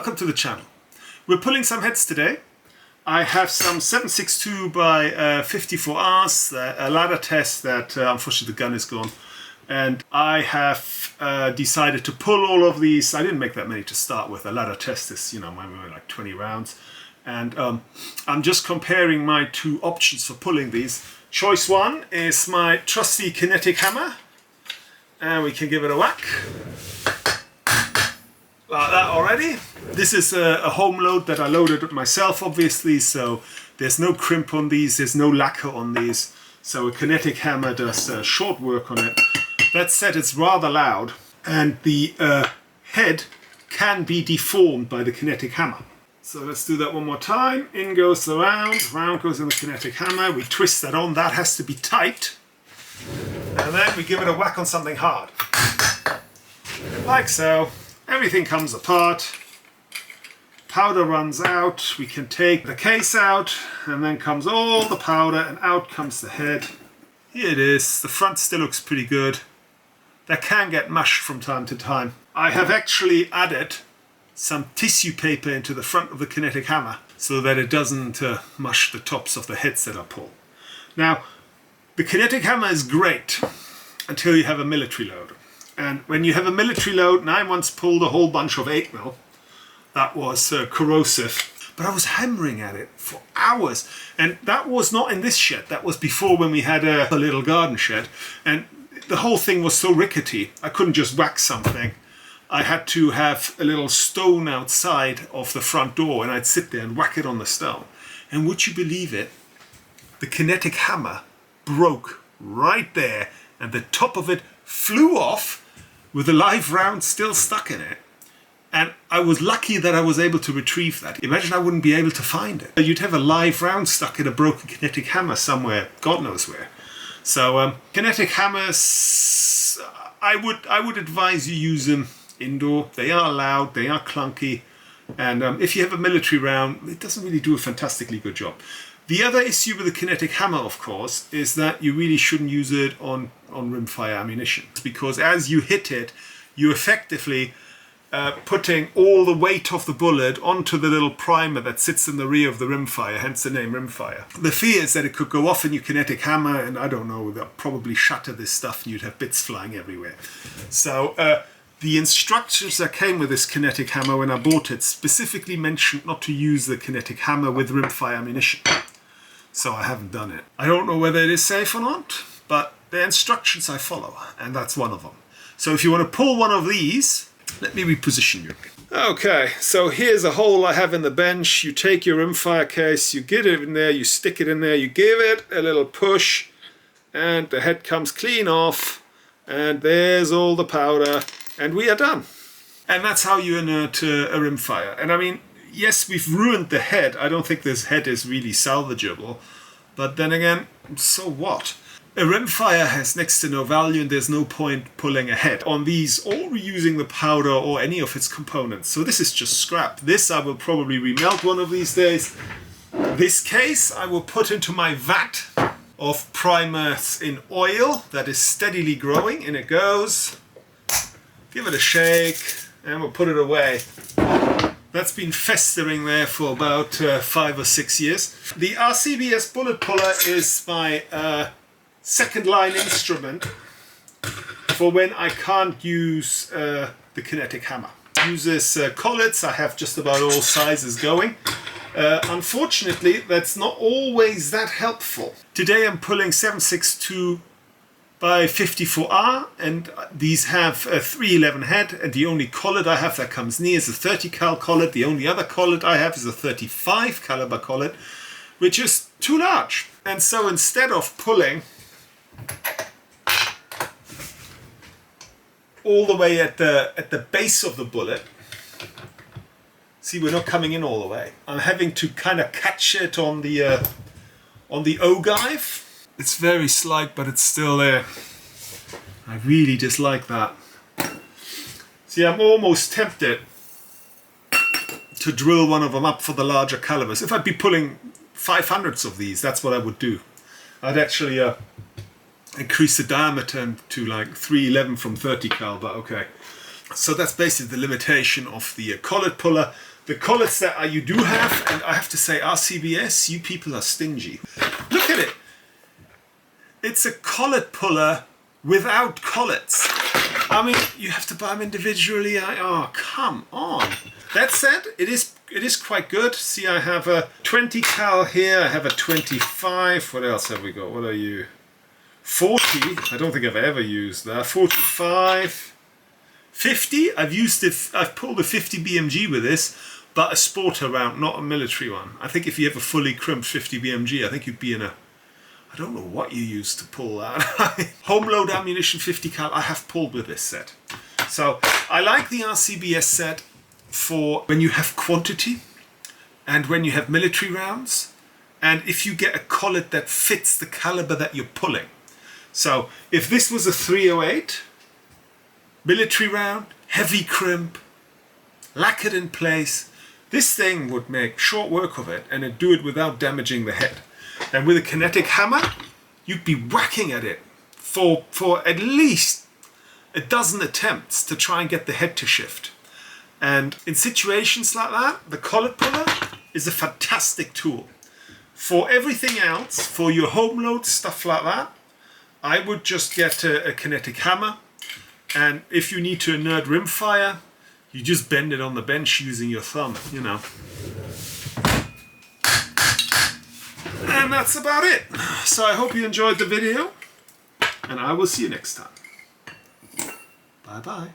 Welcome to the channel. We're pulling some heads today. I have some 7.62 by 54Rs, a ladder test that unfortunately the gun is gone. And I have decided to pull all of these. I didn't make that many to start with. A ladder test is, maybe like 20 rounds. And I'm just comparing my two options for pulling these. Choice one is my trusty Kinetic hammer. And we can give it a whack. Like that already. This is a home load that I loaded myself, obviously, so there's no crimp on these, there's no lacquer on these. So a Kinetic hammer does short work on it. That said, it's rather loud, and the head can be deformed by the Kinetic hammer. So let's do that one more time. In goes the round goes in the Kinetic hammer. We twist that on, that has to be tight. And then we give it a whack on something hard. Like so. Everything comes apart. Powder runs out. We can take the case out, and then comes all the powder, and out comes the head. Here it is. The front still looks pretty good. That can get mushed from time to time. I have actually added some tissue paper into the front of the Kinetic hammer so that it doesn't mush the tops of the heads that I pull. Now, the Kinetic hammer is great until you have a military load. And when you have a military load, and I once pulled a whole bunch of 8mm, that was corrosive, but I was hammering at it for hours. And that was not in this shed, that was before when we had a little garden shed. And the whole thing was so rickety, I couldn't just whack something. I had to have a little stone outside of the front door, and I'd sit there and whack it on the stone. And would you believe it? The Kinetic hammer broke right there, and the top of it flew off with a live round still stuck in it. And I was lucky that I was able to retrieve that. Imagine I wouldn't be able to find it. You'd have a live round stuck in a broken Kinetic hammer somewhere, God knows where. So Kinetic hammers, I would advise you use them indoor. They are loud, they are clunky, and if you have a military round, it doesn't really do a fantastically good job. The other issue with the Kinetic hammer, of course, is that you really shouldn't use it on rimfire ammunition, because as you hit it, you effectively putting all the weight of the bullet onto the little primer that sits in the rear of the rimfire, hence the name rimfire. The fear is that it could go off in your Kinetic hammer, and I don't know, they'll probably shatter this stuff and you'd have bits flying everywhere. So the instructions that came with this Kinetic hammer when I bought it specifically mentioned not to use the Kinetic hammer with rimfire ammunition. So I haven't done it. I don't know whether it is safe or not, but the instructions I follow, and that's one of them. So if you want to pull one of these, let me reposition you. Okay, so here's a hole I have in the bench. You take your rimfire case, you get it in there, you stick it in there, you give it a little push, and the head comes clean off, and there's all the powder, and we are done. And that's how you inert a rimfire. And I mean, yes, we've ruined the head. I don't think this head is really salvageable. But then again, so what? A rimfire has next to no value, and there's no point pulling a head on these or reusing the powder or any of its components. So this is just scrap. This I will probably remelt one of these days. This case I will put into my vat of primers in oil that is steadily growing. In it goes. Give it a shake, and we'll put it away. That's been festering there for about 5 or 6 years. The RCBS bullet puller is my second line instrument for when I can't use the Kinetic hammer. It uses collets. I have just about all sizes going. Unfortunately, that's not always that helpful. Today I'm pulling 7.62 by 54R, and these have a 311 head, and the only collet I have that comes near is a 30 cal collet. The only other collet I have is a 35 caliber collet, which is too large. And so instead of pulling all the way at the base of the bullet, see, we're not coming in all the way. I'm having to kind of catch it on the ogive. It's very slight, but it's still there. I really dislike that. See, I'm almost tempted to drill one of them up for the larger calibers. If I'd be pulling 500s of these, that's what I would do. I'd actually increase the diameter to like 311 from 30 cal, but okay. So that's basically the limitation of the collet puller. The collets that you do have, and I have to say, RCBS, you people are stingy. Look at it. It's a collet puller without collets. I mean, you have to buy them individually. Oh, come on. That said, it is quite good. See, I have a 20 cal here. I have a 25. What else have we got? What are you? 40. I don't think I've ever used that. 45. 50. I've pulled a 50 BMG with this, but a sporter round, not a military one. I think if you have a fully crimped 50 BMG, I think you'd be in a... I don't know what you use to pull that. Home load ammunition 50 cal, I have pulled with this set. So I like the RCBS set for when you have quantity and when you have military rounds, and if you get a collet that fits the caliber that you're pulling. So if this was a 308 military round, heavy crimp, lacquered in place, this thing would make short work of it, and it'd do it without damaging the head. And with a kinetic hammer, you'd be whacking at it for at least a dozen attempts to try and get the head to shift. And in situations like that, the collet puller is a fantastic tool. For everything else, for your home load, stuff like that, I would just get a kinetic hammer. And if you need to inert rimfire, you just bend it on the bench using your thumb, you know. And that's about it. So I hope you enjoyed the video, and I will see you next time. Bye bye.